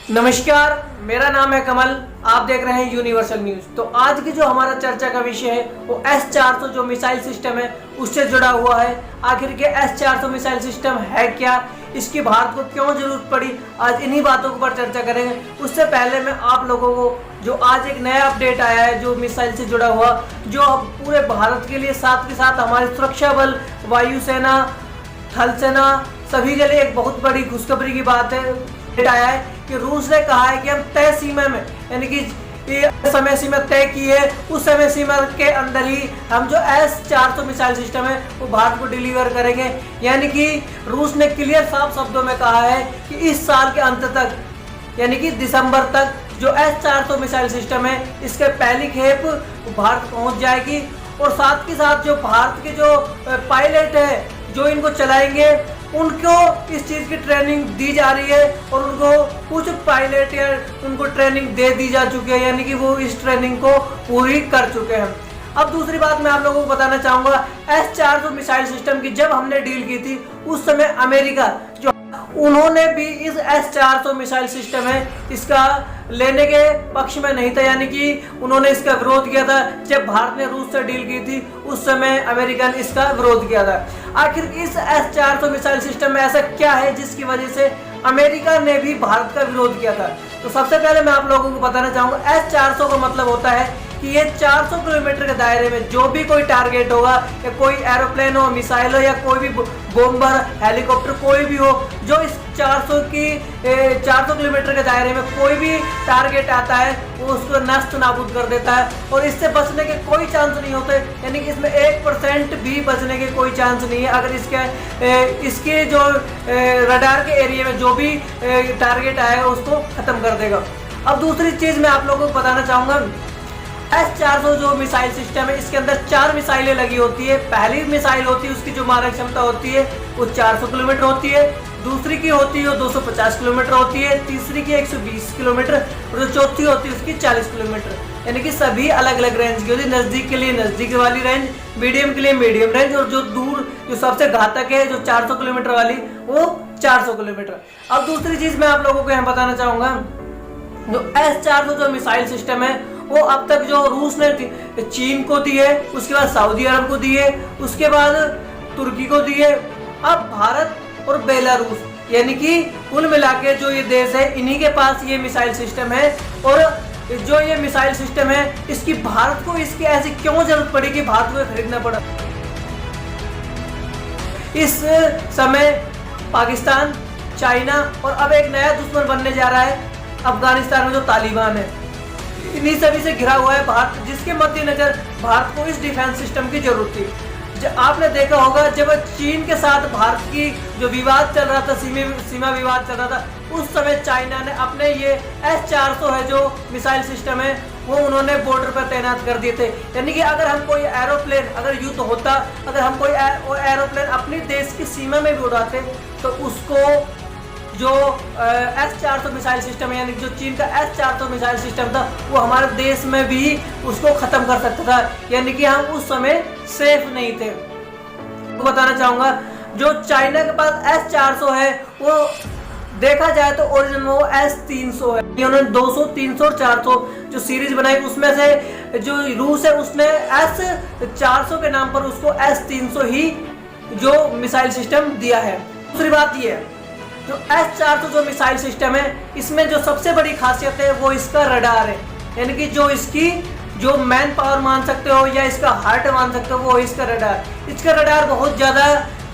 नमस्कार, मेरा नाम है कमल। आप देख रहे हैं यूनिवर्सल न्यूज। तो आज की जो हमारा चर्चा का विषय है वो S-400 जो मिसाइल सिस्टम है उससे जुड़ा हुआ है। आखिर के S-400 मिसाइल सिस्टम है क्या, इसकी भारत को क्यों जरूरत पड़ी, आज इन्हीं बातों के ऊपर चर्चा करेंगे। उससे पहले मैं आप लोगों को जो आज एक नया अपडेट आया है जो मिसाइल से जुड़ा हुआ, जो अब पूरे भारत के लिए साथ के साथ हमारे सुरक्षा बल, वायुसेना, थल सेना सभी के लिए एक बहुत बड़ी खुशखबरी की बात है। आया है कि रूस ने कहा है कि हम तय सीमा में, यानी कि समय सीमा तय की है, उस समय सीमा के अंदर ही हम जो S-400 मिसाइल सिस्टम है वो भारत को डिलीवर करेंगे। यानी कि रूस ने क्लियर साफ शब्दों में कहा है कि इस साल के अंत तक, यानी कि दिसंबर तक जो S-400 मिसाइल सिस्टम है इसके पहली खेप भारत पहुंच जाएगी। और साथ के साथ जो भारत के जो पायलट है जो इनको चलाएंगे उनको इस चीज़ की ट्रेनिंग दी जा रही है और उनको कुछ पायलट या उनको ट्रेनिंग दे दी जा चुकी है, यानी कि वो इस ट्रेनिंग को पूरी कर चुके हैं। अब दूसरी बात मैं आप लोगों को बताना चाहूँगा, S-400 मिसाइल सिस्टम की जब हमने डील की थी उस समय अमेरिका जो उन्होंने भी इस S-400 मिसाइल सिस्टम है इसका लेने के पक्ष में नहीं था, यानी कि उन्होंने इसका विरोध किया था। जब भारत ने रूस से डील की थी उस समय अमेरिका ने इसका विरोध किया था। आखिर इस S-400 मिसाइल सिस्टम में ऐसा क्या है जिसकी वजह से अमेरिका ने भी भारत का विरोध किया था। तो सबसे पहले मैं आप लोगों को बताना चाहूँगा, S-400 का मतलब होता है कि ये 400 किलोमीटर के दायरे में जो भी कोई टारगेट होगा, या कोई एरोप्लेन हो, मिसाइल हो, या कोई भी बॉम्बर, हेलीकॉप्टर कोई भी हो, जो इस 400 किलोमीटर के दायरे में कोई भी टारगेट आता है वो उसको नष्ट नाबूद कर देता है और इससे बचने के कोई चांस नहीं होते। यानी कि इसमें 1% भी बचने के कोई चांस नहीं है अगर इसके जो रडार के एरिया में जो भी टारगेट आएगा उसको खत्म कर देगा। अब दूसरी चीज़ मैं आप लोगों को बताना चाहूँगा, S-400 जो मिसाइल सिस्टम है इसके अंदर 4 मिसाइलें लगी होती है। पहली मिसाइल होती है उसकी जो मारक क्षमता होती है वो 400 किलोमीटर होती है, दूसरी की होती है वो 250 किलोमीटर होती है, तीसरी की 120 किलोमीटर और जो चौथी होती है उसकी 40 किलोमीटर। यानी कि सभी अलग अलग रेंज की होती है। नज़दीक के लिए नज़दीक वाली रेंज, मीडियम के लिए मीडियम रेंज, और जो दूर जो सबसे घातक है जो 400 किलोमीटर वाली वो 400 किलोमीटर। अब दूसरी चीज़ मैं आप लोगों को यहाँ बताना चाहूँगा, जो S-400 जो मिसाइल सिस्टम है वो अब तक जो रूस ने चीन को दी है, उसके बाद सऊदी अरब को दी है, उसके बाद तुर्की को दी है, अब भारत और बेलारूस, यानी कि कुल मिला के जो ये देश है इन्हीं के पास ये मिसाइल सिस्टम है। और जो ये मिसाइल सिस्टम है इसकी भारत को इसकी ऐसी क्यों जरूरत पड़ी कि भारत को खरीदना पड़ा। इस समय पाकिस्तान, चाइना और अब एक नया दुश्मन बनने जा रहा है अफगानिस्तान में जो तालिबान है, इन्हीं सभी से घिरा हुआ है भारत, जिसके मद्देनजर भारत को इस डिफेंस सिस्टम की जरूरत थी। आपने देखा होगा जब चीन के साथ भारत की जो विवाद चल रहा था, सीमा विवाद चल रहा था, उस समय चाइना ने अपने ये S-400 है जो मिसाइल सिस्टम है वो उन्होंने बॉर्डर पर तैनात कर दिए थे। यानी कि अगर हम कोई एरोप्लेन, अगर युद्ध होता, अगर हम कोई एरोप्लेन अपने देश की सीमा में भी उड़ाते तो उसको जो S-400 मिसाइल सिस्टम है, यानी जो चीन का S-400 मिसाइल सिस्टम था वो हमारे देश में भी उसको ख़त्म कर सकता था। यानी कि हम उस समय सेफ नहीं थे। तो बताना चाहूँगा, जो चाइना के पास S-400 है वो देखा जाए तो ओरिजिनल वो S-300 है। उन्होंने 200, 300 और 400 जो सीरीज बनाई उसमें से जो रूस है उसने S-400 के नाम पर उसको S-300 ही जो मिसाइल सिस्टम दिया है। दूसरी बात ये है, जो S-400 जो मिसाइल सिस्टम है इसमें जो सबसे बड़ी खासियत है वो इसका रडार है। यानी कि जो इसकी जो मैन पावर मान सकते हो या इसका हार्ट मान सकते हो वो इसका रडार। इसका रडार बहुत ज़्यादा,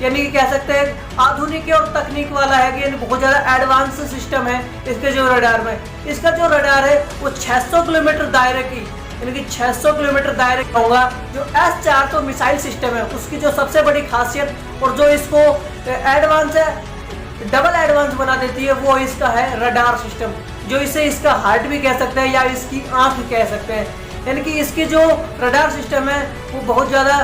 यानी कि कह सकते हैं आधुनिक और तकनीक वाला है कि बहुत ज़्यादा एडवांस सिस्टम है इसके जो रडार में। इसका जो रडार है वो 600 किलोमीटर दायरे की, यानी कि 600 किलोमीटर दायरे का होगा। जो S-400 मिसाइल सिस्टम है उसकी जो सबसे बड़ी खासियत और जो इसको एडवांस है, डबल एडवांस बना देती है, वो इसका है रडार सिस्टम, जो इसे इसका हार्ट भी कह सकते हैं या इसकी आंख कह सकते हैं। यानी कि इसकी जो रडार सिस्टम है वो बहुत ज़्यादा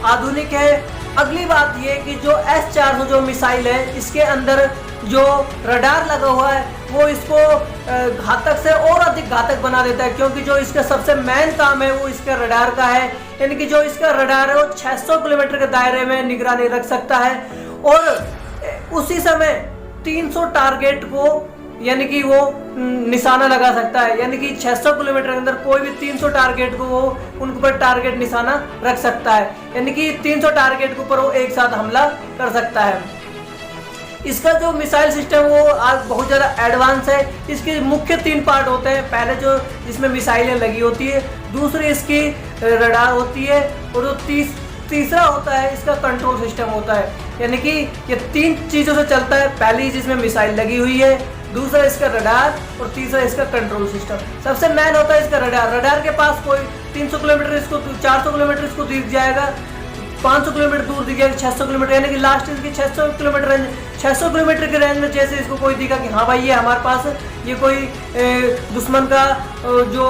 आधुनिक है। अगली बात ये कि जो S-400 जो मिसाइल है इसके अंदर जो रडार लगा हुआ है वो इसको घातक से और अधिक घातक बना देता है, क्योंकि जो इसका सबसे मेन काम है वो इसका रडार का है। यानी कि जो इसका रडार है वो 600 किलोमीटर के दायरे में निगरानी रख सकता है और उसी समय 300 टारगेट को यानी कि वो निशाना लगा सकता है, यानी कि 600 किलोमीटर के अंदर कोई भी 300 टारगेट को वो उनके ऊपर टारगेट निशाना रख सकता है, यानी कि 300 टारगेट के ऊपर वो एक साथ हमला कर सकता है। इसका जो मिसाइल सिस्टम वो आज बहुत ज़्यादा एडवांस है। इसके मुख्य 3 पार्ट होते हैं। पहले जो जिसमें मिसाइलें लगी होती है, दूसरी इसकी रडार होती है, और जो तीसरा होता है इसका कंट्रोल सिस्टम होता है, यानी कि ये 3 चीज़ों से चलता है। पहली जिसमें मिसाइल लगी हुई है, दूसरा इसका रडार और तीसरा इसका कंट्रोल सिस्टम। सबसे मेन होता है इसका रडार। रडार के पास कोई 300 किलोमीटर इसको 400 किलोमीटर इसको दिख जाएगा, 500 किलोमीटर दूर दिख जाएगा, 600 किलोमीटर, यानी कि लास्ट इसकी 600 किलोमीटर रेंज। 600 किलोमीटर के रेंज में जैसे इसको कोई दिखा कि हाँ भाई ये हमारे पास ये कोई दुश्मन का जो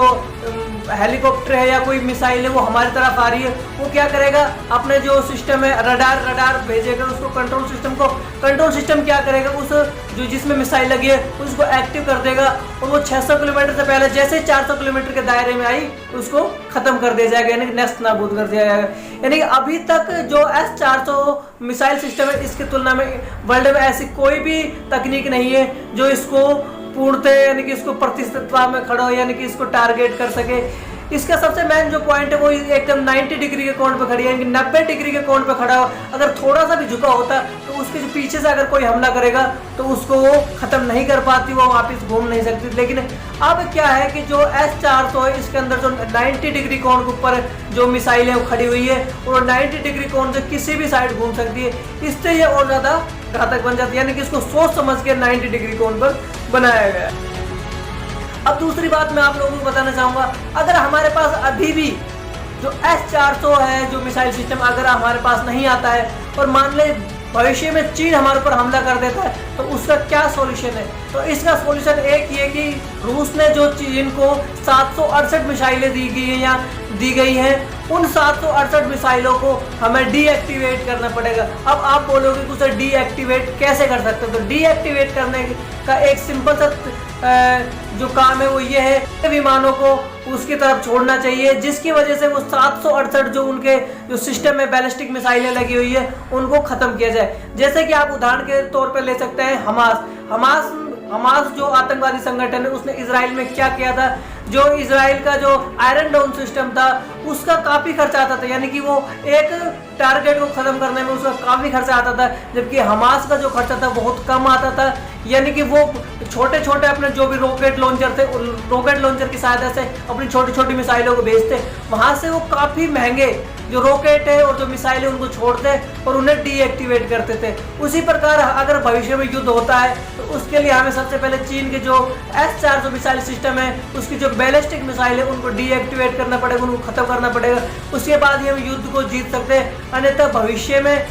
हेलीकॉप्टर है या कोई मिसाइल है वो हमारी तरफ आ रही है, वो क्या करेगा, अपने जो सिस्टम है रडार भेजेगा उसको कंट्रोल सिस्टम को। कंट्रोल सिस्टम क्या करेगा, उस जो जिसमें मिसाइल लगी है उसको एक्टिव कर देगा, और वो 600 किलोमीटर से पहले जैसे 400 किलोमीटर के दायरे में आई उसको खत्म कर दिया जाएगा, यानी कि नेस्त नाबूद कर दिया जाएगा। यानी कि अभी तक जो S-400 मिसाइल सिस्टम है इसकी तुलना में वर्ल्ड में ऐसी कोई भी तकनीक नहीं है जो इसको पूर्णतः यानी कि इसको प्रतिशतता में खड़ा हो, यानी कि इसको टारगेट कर सके। इसका सबसे मेन जो पॉइंट है वो एकदम 90 डिग्री के कोण पे खड़ी है, यानी कि 90 डिग्री के कोण पे खड़ा हो। अगर थोड़ा सा भी झुका होता तो उसके पीछे से अगर कोई हमला करेगा तो उसको वो खत्म नहीं कर पाती, वो वापस घूम नहीं सकती। लेकिन अब क्या है कि जो S-400 है इसके अंदर जो 90 डिग्री कोण के ऊपर जो मिसाइल है वो खड़ी हुई है, और 90 डिग्री कोण से किसी भी साइड घूम सकती है। इससे ये और ज्यादा घातक बन जाती है, यानी कि इसको सोच समझ के 90 डिग्री कोण पर बनाया गया है। अब दूसरी बात मैं आप लोगों को बताना चाहूँगा, अगर हमारे पास अभी भी जो S-400 है जो मिसाइल सिस्टम अगर हमारे पास नहीं आता है, और मान ले भविष्य में चीन हमारे ऊपर हमला कर देता है, तो उसका क्या सॉल्यूशन है। तो इसका सॉल्यूशन एक ये कि रूस ने जो चीन को 768 मिसाइलें दी गई हैं या दी गई हैं, उन 768 मिसाइलों को हमें डीएक्टिवेट करना पड़ेगा। अब आप बोलोगे कि उसे डीएक्टिवेट कैसे कर सकते हो, तो डीएक्टिवेट करने का एक सिंपल सा जो काम है वो ये है, विमानों को उसकी तरफ छोड़ना चाहिए, जिसकी वजह से वो 768 जो उनके जो सिस्टम में बैलिस्टिक मिसाइलें लगी हुई है उनको खत्म किया जाए। जैसे कि आप उदाहरण के तौर पर ले सकते हैं हमास जो आतंकवादी संगठन है उसने इजराइल में क्या किया था। जो इजराइल का जो आयरन डोम सिस्टम था उसका काफ़ी खर्चा आता था, यानी कि वो एक टारगेट को ख़त्म करने में उसका काफ़ी खर्चा आता था, जबकि हमास का जो खर्चा था बहुत कम आता था। यानी कि वो छोटे छोटे अपने जो भी रॉकेट लॉन्चर थे, रॉकेट लॉन्चर की सहायता से अपनी छोटी छोटी मिसाइलों को भेजते, वहाँ से वो काफ़ी महंगे जो रॉकेट है और जो मिसाइल है उनको छोड़ते और उन्हें डीएक्टिवेट करते थे। उसी प्रकार अगर भविष्य में युद्ध होता है तो उसके लिए हमें सबसे पहले चीन के जो S-400 मिसाइल सिस्टम है उसकी जो बैलिस्टिक मिसाइल है उनको डीएक्टिवेट करना पड़ेगा, उनको खत्म करना पड़ेगा। उसके बाद ही हम युद्ध को जीत सकते हैं, अन्यथा भविष्य में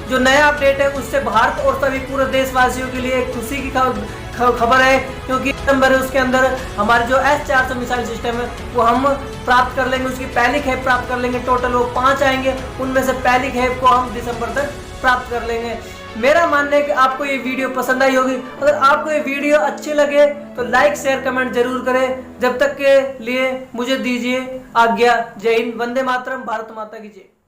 जो नया अपडेट है उससे भारत और सभी पूरे देशवासियों के लिए एक खुशी की खबर है, क्योंकि नंबर है उसके अंदर हमारे जो S-400 मिसाइल सिस्टम है वो हम प्राप्त कर लेंगे, उसकी पहली खेप प्राप्त कर लेंगे। टोटल वो 5 आएंगे, उनमें से पहली खेप को हम दिसंबर तक प्राप्त कर लेंगे। मेरा मानना है कि आपको ये वीडियो पसंद आई होगी। अगर आपको ये वीडियो अच्छी लगे तो लाइक शेयर कमेंट जरूर करें। जब तक के लिए मुझे दीजिए आज्ञा। जय हिंद, वंदे मातरम, भारत माता की जय।